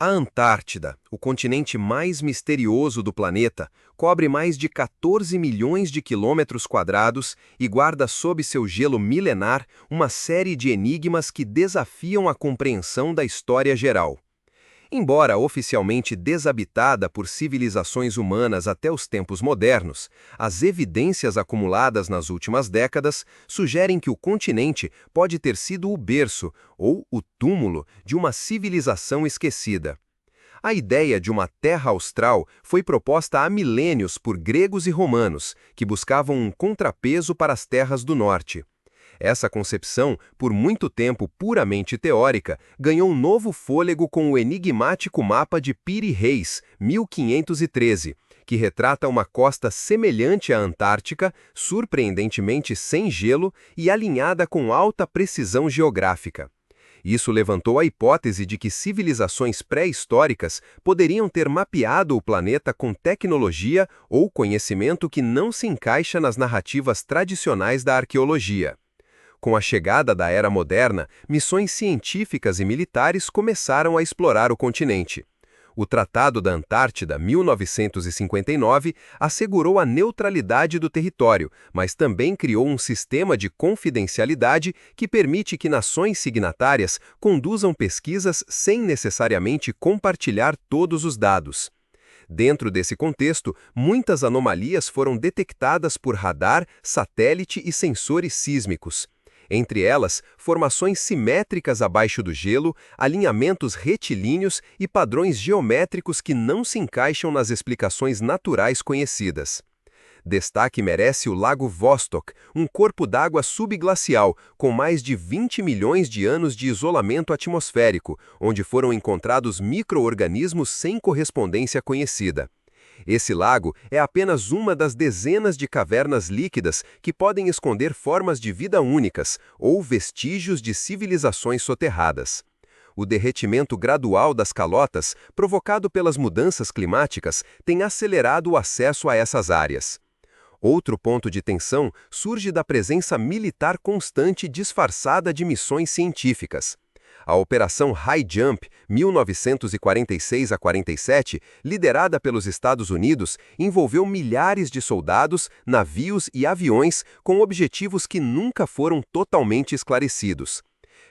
A Antártida, o continente mais misterioso do planeta, cobre mais de 14 milhões de quilômetros quadrados e guarda sob seu gelo milenar uma série de enigmas que desafiam a compreensão da história geral. Embora oficialmente desabitada por civilizações humanas até os tempos modernos, as evidências acumuladas nas últimas décadas sugerem que o continente pode ter sido o berço ou o túmulo de uma civilização esquecida. A ideia de uma terra austral foi proposta há milênios por gregos e romanos, que buscavam um contrapeso para as terras do norte. Essa concepção, por muito tempo puramente teórica, ganhou um novo fôlego com o enigmático mapa de Piri Reis, 1513, que retrata uma costa semelhante à Antártica, surpreendentemente sem gelo e alinhada com alta precisão geográfica. Isso levantou a hipótese de que civilizações pré-históricas poderiam ter mapeado o planeta com tecnologia ou conhecimento que não se encaixa nas narrativas tradicionais da arqueologia. Com a chegada da Era Moderna, missões científicas e militares começaram a explorar o continente. O Tratado da Antártida, 1959, assegurou a neutralidade do território, mas também criou um sistema de confidencialidade que permite que nações signatárias conduzam pesquisas sem necessariamente compartilhar todos os dados. Dentro desse contexto, muitas anomalias foram detectadas por radar, satélite e sensores sísmicos. Entre elas, formações simétricas abaixo do gelo, alinhamentos retilíneos e padrões geométricos que não se encaixam nas explicações naturais conhecidas. Destaque merece o Lago Vostok, um corpo d'água subglacial com mais de 20 milhões de anos de isolamento atmosférico, onde foram encontrados micro-organismos sem correspondência conhecida. Esse lago é apenas uma das dezenas de cavernas líquidas que podem esconder formas de vida únicas ou vestígios de civilizações soterradas. O derretimento gradual das calotas, provocado pelas mudanças climáticas, tem acelerado o acesso a essas áreas. Outro ponto de tensão surge da presença militar constante disfarçada de missões científicas. A Operação High Jump, 1946 a 47, liderada pelos Estados Unidos, envolveu milhares de soldados, navios e aviões com objetivos que nunca foram totalmente esclarecidos.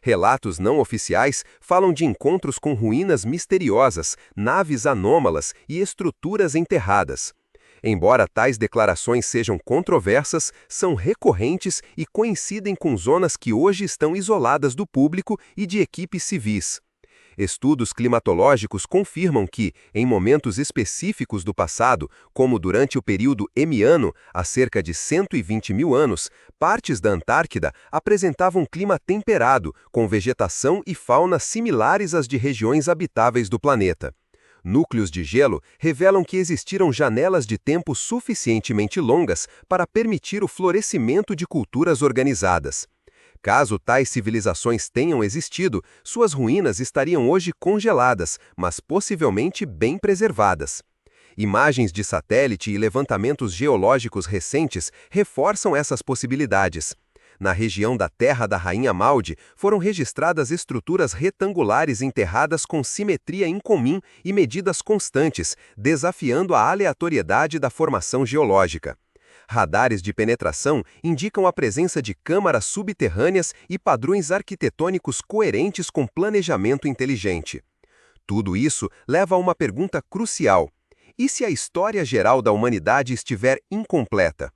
Relatos não oficiais falam de encontros com ruínas misteriosas, naves anômalas e estruturas enterradas. Embora tais declarações sejam controversas, são recorrentes e coincidem com zonas que hoje estão isoladas do público e de equipes civis. Estudos climatológicos confirmam que, em momentos específicos do passado, como durante o período Emiano, há cerca de 120 mil anos, partes da Antártida apresentavam clima temperado, com vegetação e fauna similares às de regiões habitáveis do planeta. Núcleos de gelo revelam que existiram janelas de tempo suficientemente longas para permitir o florescimento de culturas organizadas. Caso tais civilizações tenham existido, suas ruínas estariam hoje congeladas, mas possivelmente bem preservadas. Imagens de satélite e levantamentos geológicos recentes reforçam essas possibilidades. Na região da Terra da Rainha Maud, foram registradas estruturas retangulares enterradas com simetria incomum e medidas constantes, desafiando a aleatoriedade da formação geológica. Radares de penetração indicam a presença de câmaras subterrâneas e padrões arquitetônicos coerentes com planejamento inteligente. Tudo isso leva a uma pergunta crucial: e se a história geral da humanidade estiver incompleta?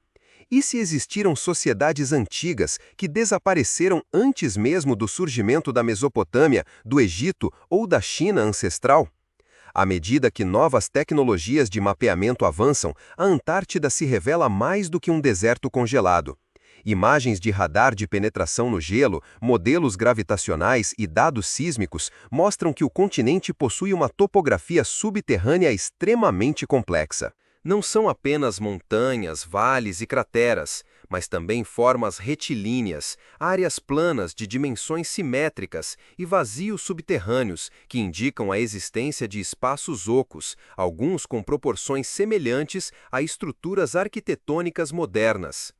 E se existiram sociedades antigas que desapareceram antes mesmo do surgimento da Mesopotâmia, do Egito ou da China ancestral? À medida que novas tecnologias de mapeamento avançam, a Antártida se revela mais do que um deserto congelado. Imagens de radar de penetração no gelo, modelos gravitacionais e dados sísmicos mostram que o continente possui uma topografia subterrânea extremamente complexa. Não são apenas montanhas, vales e crateras, mas também formas retilíneas, áreas planas de dimensões simétricas e vazios subterrâneos que indicam a existência de espaços ocos, alguns com proporções semelhantes a estruturas arquitetônicas modernas.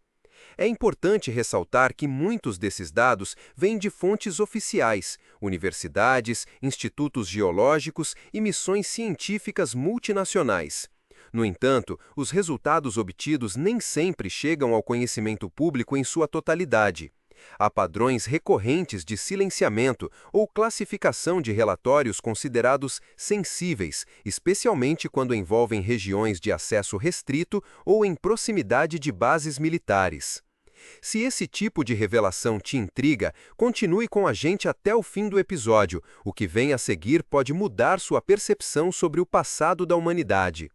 É importante ressaltar que muitos desses dados vêm de fontes oficiais, universidades, institutos geológicos e missões científicas multinacionais. No entanto, os resultados obtidos nem sempre chegam ao conhecimento público em sua totalidade. Há padrões recorrentes de silenciamento ou classificação de relatórios considerados sensíveis, especialmente quando envolvem regiões de acesso restrito ou em proximidade de bases militares. Se esse tipo de revelação te intriga, continue com a gente até o fim do episódio. O que vem a seguir pode mudar sua percepção sobre o passado da humanidade.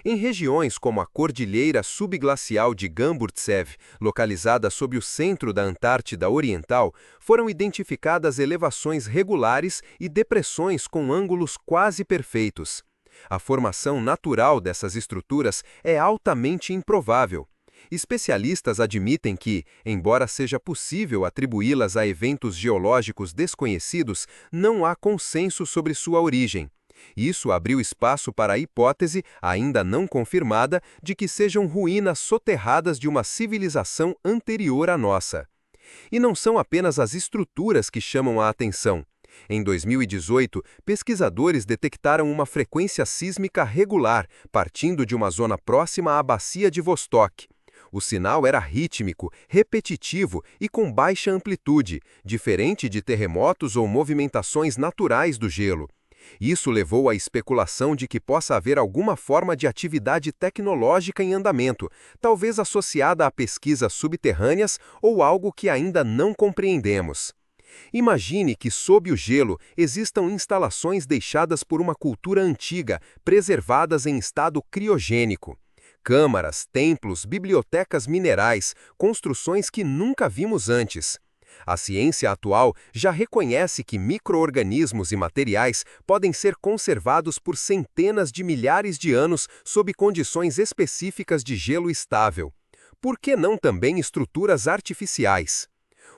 Em regiões como a Cordilheira Subglacial de Gamburtsev, localizada sob o centro da Antártida Oriental, foram identificadas elevações regulares e depressões com ângulos quase perfeitos. A formação natural dessas estruturas é altamente improvável. Especialistas admitem que, embora seja possível atribuí-las a eventos geológicos desconhecidos, não há consenso sobre sua origem. Isso abriu espaço para a hipótese, ainda não confirmada, de que sejam ruínas soterradas de uma civilização anterior à nossa. E não são apenas as estruturas que chamam a atenção. Em 2018, pesquisadores detectaram uma frequência sísmica regular, partindo de uma zona próxima à bacia de Vostok. O sinal era rítmico, repetitivo e com baixa amplitude, diferente de terremotos ou movimentações naturais do gelo. Isso levou à especulação de que possa haver alguma forma de atividade tecnológica em andamento, talvez associada a pesquisas subterrâneas ou algo que ainda não compreendemos. Imagine que, sob o gelo, existam instalações deixadas por uma cultura antiga, preservadas em estado criogênico. Câmaras, templos, bibliotecas minerais, construções que nunca vimos antes. A ciência atual já reconhece que micro-organismos e materiais podem ser conservados por centenas de milhares de anos sob condições específicas de gelo estável. Por que não também estruturas artificiais?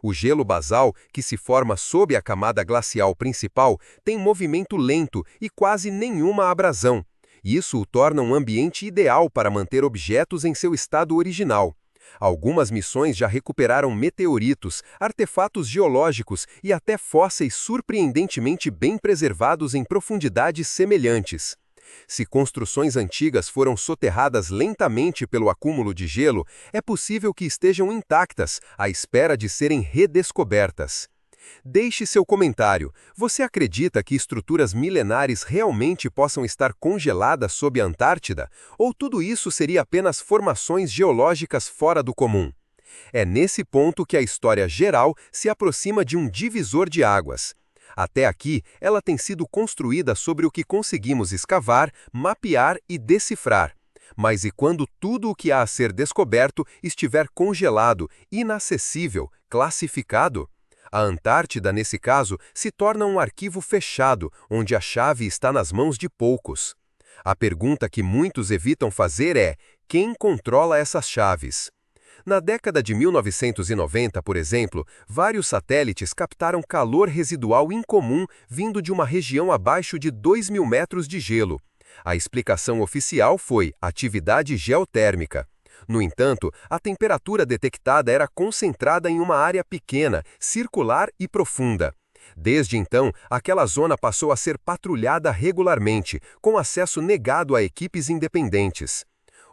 O gelo basal, que se forma sob a camada glacial principal, tem movimento lento e quase nenhuma abrasão. Isso o torna um ambiente ideal para manter objetos em seu estado original. Algumas missões já recuperaram meteoritos, artefatos geológicos e até fósseis surpreendentemente bem preservados em profundidades semelhantes. Se construções antigas foram soterradas lentamente pelo acúmulo de gelo, é possível que estejam intactas, à espera de serem redescobertas. Deixe seu comentário. Você acredita que estruturas milenares realmente possam estar congeladas sob a Antártida? Ou tudo isso seria apenas formações geológicas fora do comum? É nesse ponto que a história geral se aproxima de um divisor de águas. Até aqui, ela tem sido construída sobre o que conseguimos escavar, mapear e decifrar. Mas e quando tudo o que há a ser descoberto estiver congelado, inacessível, classificado? A Antártida, nesse caso, se torna um arquivo fechado, onde a chave está nas mãos de poucos. A pergunta que muitos evitam fazer é: quem controla essas chaves? Na década de 1990, por exemplo, vários satélites captaram calor residual incomum vindo de uma região abaixo de 2.000 metros de gelo. A explicação oficial foi atividade geotérmica. No entanto, a temperatura detectada era concentrada em uma área pequena, circular e profunda. Desde então, aquela zona passou a ser patrulhada regularmente, com acesso negado a equipes independentes.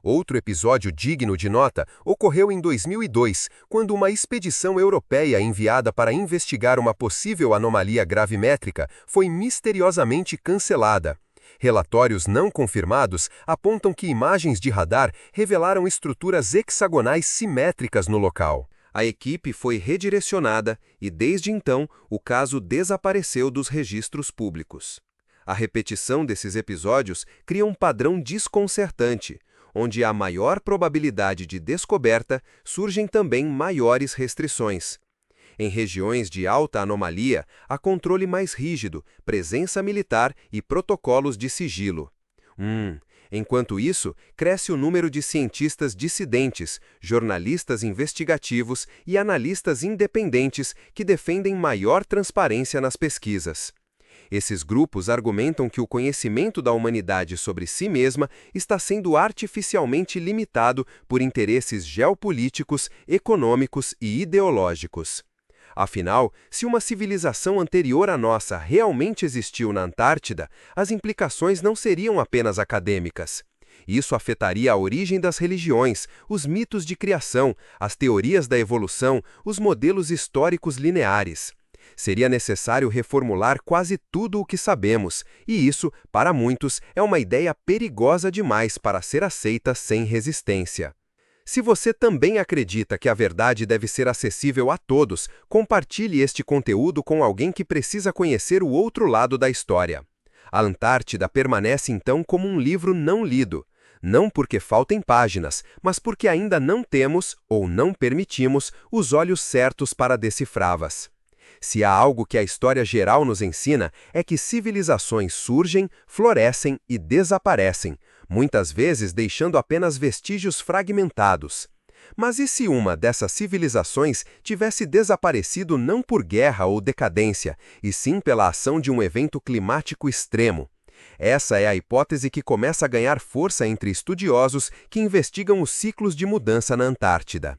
Outro episódio digno de nota ocorreu em 2002, quando uma expedição europeia enviada para investigar uma possível anomalia gravimétrica foi misteriosamente cancelada. Relatórios não confirmados apontam que imagens de radar revelaram estruturas hexagonais simétricas no local. A equipe foi redirecionada e, desde então, o caso desapareceu dos registros públicos. A repetição desses episódios cria um padrão desconcertante, onde há maior probabilidade de descoberta, surgem também maiores restrições. Em regiões de alta anomalia, há controle mais rígido, presença militar e protocolos de sigilo. Enquanto isso, cresce o número de cientistas dissidentes, jornalistas investigativos e analistas independentes que defendem maior transparência nas pesquisas. Esses grupos argumentam que o conhecimento da humanidade sobre si mesma está sendo artificialmente limitado por interesses geopolíticos, econômicos e ideológicos. Afinal, se uma civilização anterior à nossa realmente existiu na Antártida, as implicações não seriam apenas acadêmicas. Isso afetaria a origem das religiões, os mitos de criação, as teorias da evolução, os modelos históricos lineares. Seria necessário reformular quase tudo o que sabemos, e isso, para muitos, é uma ideia perigosa demais para ser aceita sem resistência. Se você também acredita que a verdade deve ser acessível a todos, compartilhe este conteúdo com alguém que precisa conhecer o outro lado da história. A Antártida permanece então como um livro não lido. Não porque faltem páginas, mas porque ainda não temos, ou não permitimos, os olhos certos para decifrá-las. Se há algo que a história geral nos ensina, é que civilizações surgem, florescem e desaparecem, muitas vezes deixando apenas vestígios fragmentados. Mas e se uma dessas civilizações tivesse desaparecido não por guerra ou decadência, e sim pela ação de um evento climático extremo? Essa é a hipótese que começa a ganhar força entre estudiosos que investigam os ciclos de mudança na Antártida.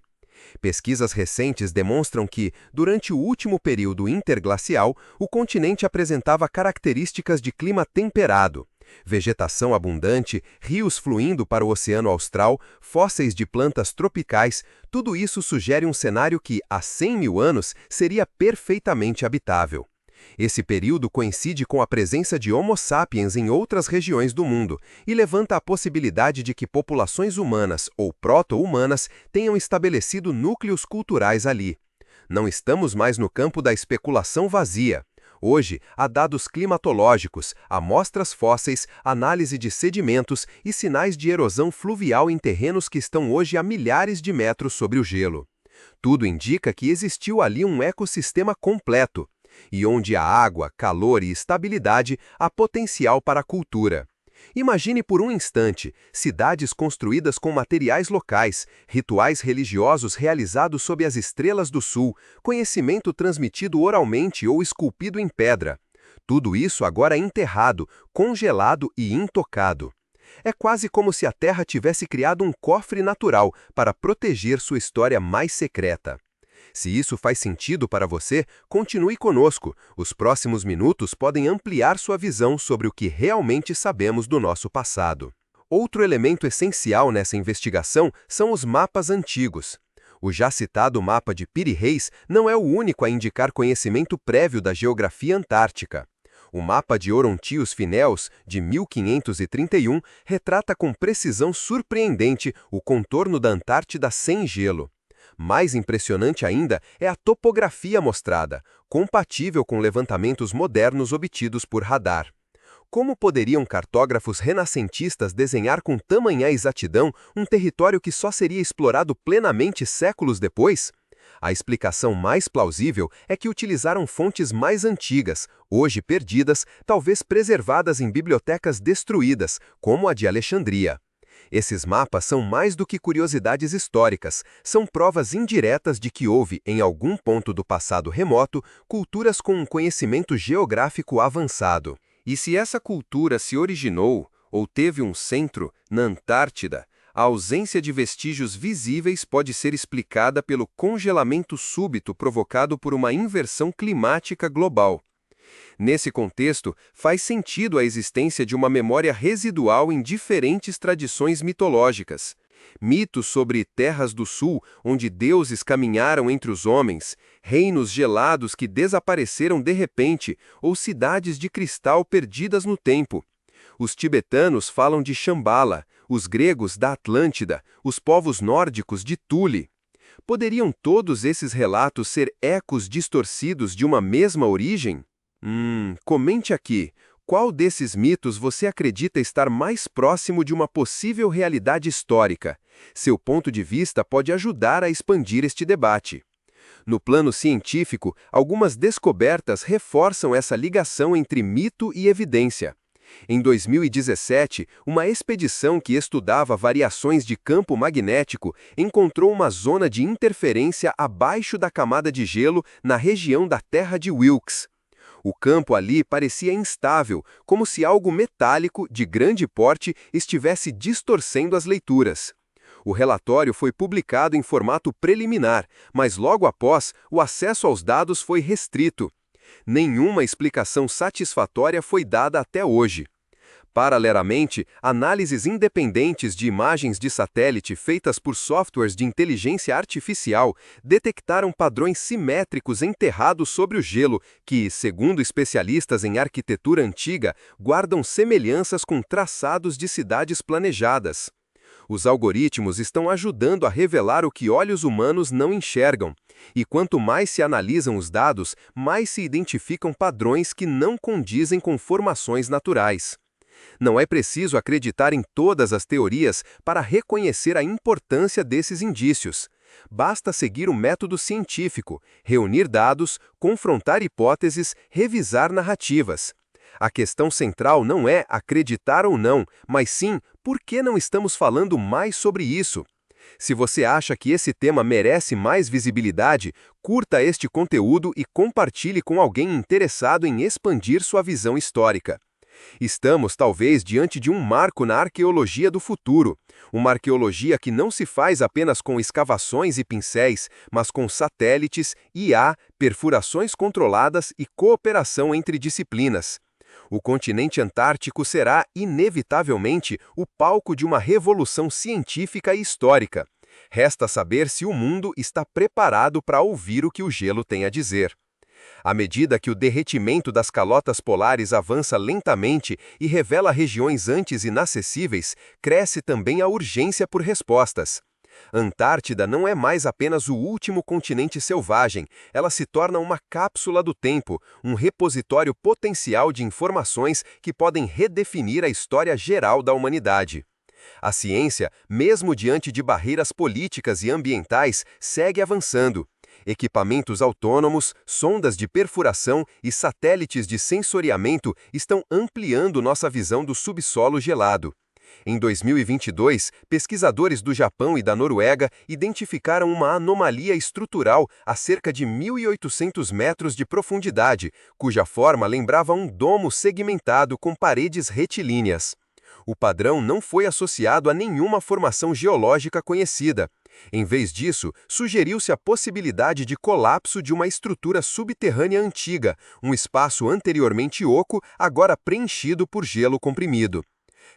Pesquisas recentes demonstram que, durante o último período interglacial, o continente apresentava características de clima temperado. Vegetação abundante, rios fluindo para o Oceano Austral, fósseis de plantas tropicais, tudo isso sugere um cenário que, há 100 mil anos, seria perfeitamente habitável. Esse período coincide com a presença de Homo sapiens em outras regiões do mundo e levanta a possibilidade de que populações humanas ou proto-humanas tenham estabelecido núcleos culturais ali. Não estamos mais no campo da especulação vazia. Hoje, há dados climatológicos, amostras fósseis, análise de sedimentos e sinais de erosão fluvial em terrenos que estão hoje a milhares de metros sobre o gelo. Tudo indica que existiu ali um ecossistema completo. E onde há água, calor e estabilidade, há potencial para a cultura. Imagine por um instante cidades construídas com materiais locais, rituais religiosos realizados sob as estrelas do sul, conhecimento transmitido oralmente ou esculpido em pedra. Tudo isso agora enterrado, congelado e intocado. É quase como se a Terra tivesse criado um cofre natural para proteger sua história mais secreta. Se isso faz sentido para você, continue conosco. Os próximos minutos podem ampliar sua visão sobre o que realmente sabemos do nosso passado. Outro elemento essencial nessa investigação são os mapas antigos. O já citado mapa de Piri Reis não é o único a indicar conhecimento prévio da geografia antártica. O mapa de Orontius Finneus, de 1531, retrata com precisão surpreendente o contorno da Antártida sem gelo. Mais impressionante ainda é a topografia mostrada, compatível com levantamentos modernos obtidos por radar. Como poderiam cartógrafos renascentistas desenhar com tamanha exatidão um território que só seria explorado plenamente séculos depois? A explicação mais plausível é que utilizaram fontes mais antigas, hoje perdidas, talvez preservadas em bibliotecas destruídas, como a de Alexandria. Esses mapas são mais do que curiosidades históricas, são provas indiretas de que houve, em algum ponto do passado remoto, culturas com um conhecimento geográfico avançado. E se essa cultura se originou, ou teve um centro, na Antártida, a ausência de vestígios visíveis pode ser explicada pelo congelamento súbito provocado por uma inversão climática global. Nesse contexto, faz sentido a existência de uma memória residual em diferentes tradições mitológicas. Mitos sobre terras do sul, onde deuses caminharam entre os homens, reinos gelados que desapareceram de repente, ou cidades de cristal perdidas no tempo. Os tibetanos falam de Shambhala, os gregos da Atlântida, os povos nórdicos de Thule. Poderiam todos esses relatos ser ecos distorcidos de uma mesma origem? Comente aqui, qual desses mitos você acredita estar mais próximo de uma possível realidade histórica? Seu ponto de vista pode ajudar a expandir este debate. No plano científico, algumas descobertas reforçam essa ligação entre mito e evidência. Em 2017, uma expedição que estudava variações de campo magnético encontrou uma zona de interferência abaixo da camada de gelo na região da Terra de Wilkes. O campo ali parecia instável, como se algo metálico de grande porte estivesse distorcendo as leituras. O relatório foi publicado em formato preliminar, mas logo após, o acesso aos dados foi restrito. Nenhuma explicação satisfatória foi dada até hoje. Paralelamente, análises independentes de imagens de satélite feitas por softwares de inteligência artificial detectaram padrões simétricos enterrados sobre o gelo que, segundo especialistas em arquitetura antiga, guardam semelhanças com traçados de cidades planejadas. Os algoritmos estão ajudando a revelar o que olhos humanos não enxergam. E quanto mais se analisam os dados, mais se identificam padrões que não condizem com formações naturais. Não é preciso acreditar em todas as teorias para reconhecer a importância desses indícios. Basta seguir o método científico, reunir dados, confrontar hipóteses, revisar narrativas. A questão central não é acreditar ou não, mas sim por que não estamos falando mais sobre isso. Se você acha que esse tema merece mais visibilidade, curta este conteúdo e compartilhe com alguém interessado em expandir sua visão histórica. Estamos, talvez, diante de um marco na arqueologia do futuro. Uma arqueologia que não se faz apenas com escavações e pincéis, mas com satélites, IA, perfurações controladas e cooperação entre disciplinas. O continente antártico será, inevitavelmente, o palco de uma revolução científica e histórica. Resta saber se o mundo está preparado para ouvir o que o gelo tem a dizer. À medida que o derretimento das calotas polares avança lentamente e revela regiões antes inacessíveis, cresce também a urgência por respostas. A Antártida não é mais apenas o último continente selvagem, ela se torna uma cápsula do tempo, um repositório potencial de informações que podem redefinir a história geral da humanidade. A ciência, mesmo diante de barreiras políticas e ambientais, segue avançando. Equipamentos autônomos, sondas de perfuração e satélites de sensoriamento estão ampliando nossa visão do subsolo gelado. Em 2022, pesquisadores do Japão e da Noruega identificaram uma anomalia estrutural a cerca de 1.800 metros de profundidade, cuja forma lembrava um domo segmentado com paredes retilíneas. O padrão não foi associado a nenhuma formação geológica conhecida. Em vez disso, sugeriu-se a possibilidade de colapso de uma estrutura subterrânea antiga, um espaço anteriormente oco, agora preenchido por gelo comprimido.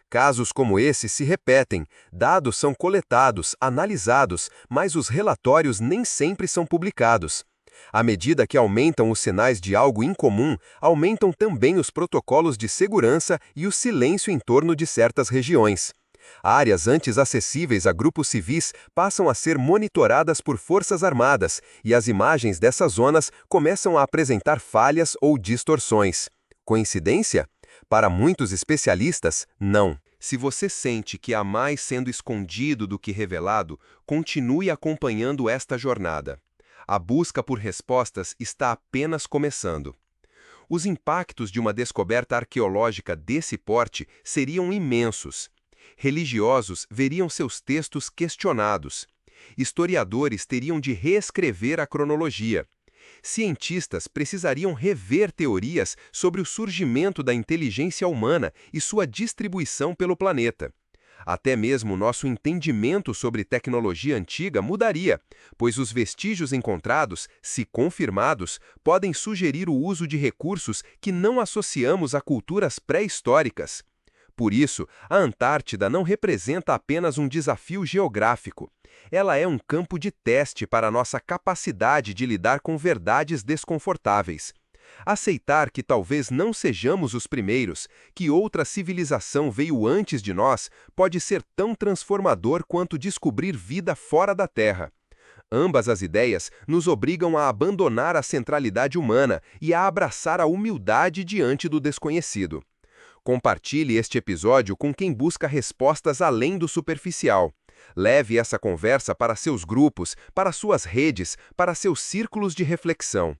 Casos como esse se repetem, dados são coletados, analisados, mas os relatórios nem sempre são publicados. À medida que aumentam os sinais de algo incomum, aumentam também os protocolos de segurança e o silêncio em torno de certas regiões. Áreas antes acessíveis a grupos civis passam a ser monitoradas por forças armadas e as imagens dessas zonas começam a apresentar falhas ou distorções. Coincidência? Para muitos especialistas, não. Se você sente que há mais sendo escondido do que revelado, continue acompanhando esta jornada. A busca por respostas está apenas começando. Os impactos de uma descoberta arqueológica desse porte seriam imensos. Religiosos veriam seus textos questionados. Historiadores teriam de reescrever a cronologia. Cientistas precisariam rever teorias sobre o surgimento da inteligência humana e sua distribuição pelo planeta. Até mesmo nosso entendimento sobre tecnologia antiga mudaria, pois os vestígios encontrados, se confirmados, podem sugerir o uso de recursos que não associamos a culturas pré-históricas. Por isso, a Antártida não representa apenas um desafio geográfico. Ela é um campo de teste para nossa capacidade de lidar com verdades desconfortáveis. Aceitar que talvez não sejamos os primeiros, que outra civilização veio antes de nós, pode ser tão transformador quanto descobrir vida fora da Terra. Ambas as ideias nos obrigam a abandonar a centralidade humana e a abraçar a humildade diante do desconhecido. Compartilhe este episódio com quem busca respostas além do superficial. Leve essa conversa para seus grupos, para suas redes, para seus círculos de reflexão.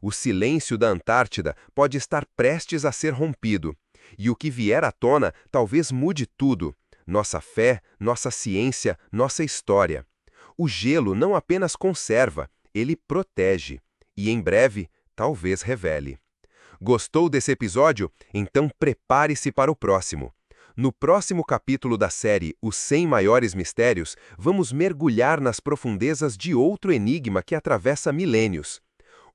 O silêncio da Antártida pode estar prestes a ser rompido. E o que vier à tona talvez mude tudo. Nossa fé, nossa ciência, nossa história. O gelo não apenas conserva, ele protege. E em breve, talvez revele. Gostou desse episódio? Então prepare-se para o próximo. No próximo capítulo da série Os 100 Maiores Mistérios, vamos mergulhar nas profundezas de outro enigma que atravessa milênios.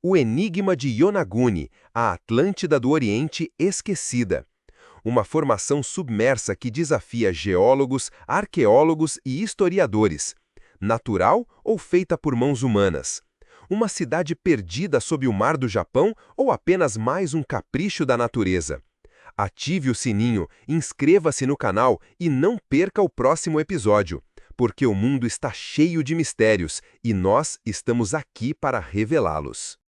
O Enigma de Yonaguni, a Atlântida do Oriente esquecida. Uma formação submersa que desafia geólogos, arqueólogos e historiadores. Natural ou feita por mãos humanas? Uma cidade perdida sob o mar do Japão ou apenas mais um capricho da natureza? Ative o sininho, inscreva-se no canal e não perca o próximo episódio, porque o mundo está cheio de mistérios e nós estamos aqui para revelá-los.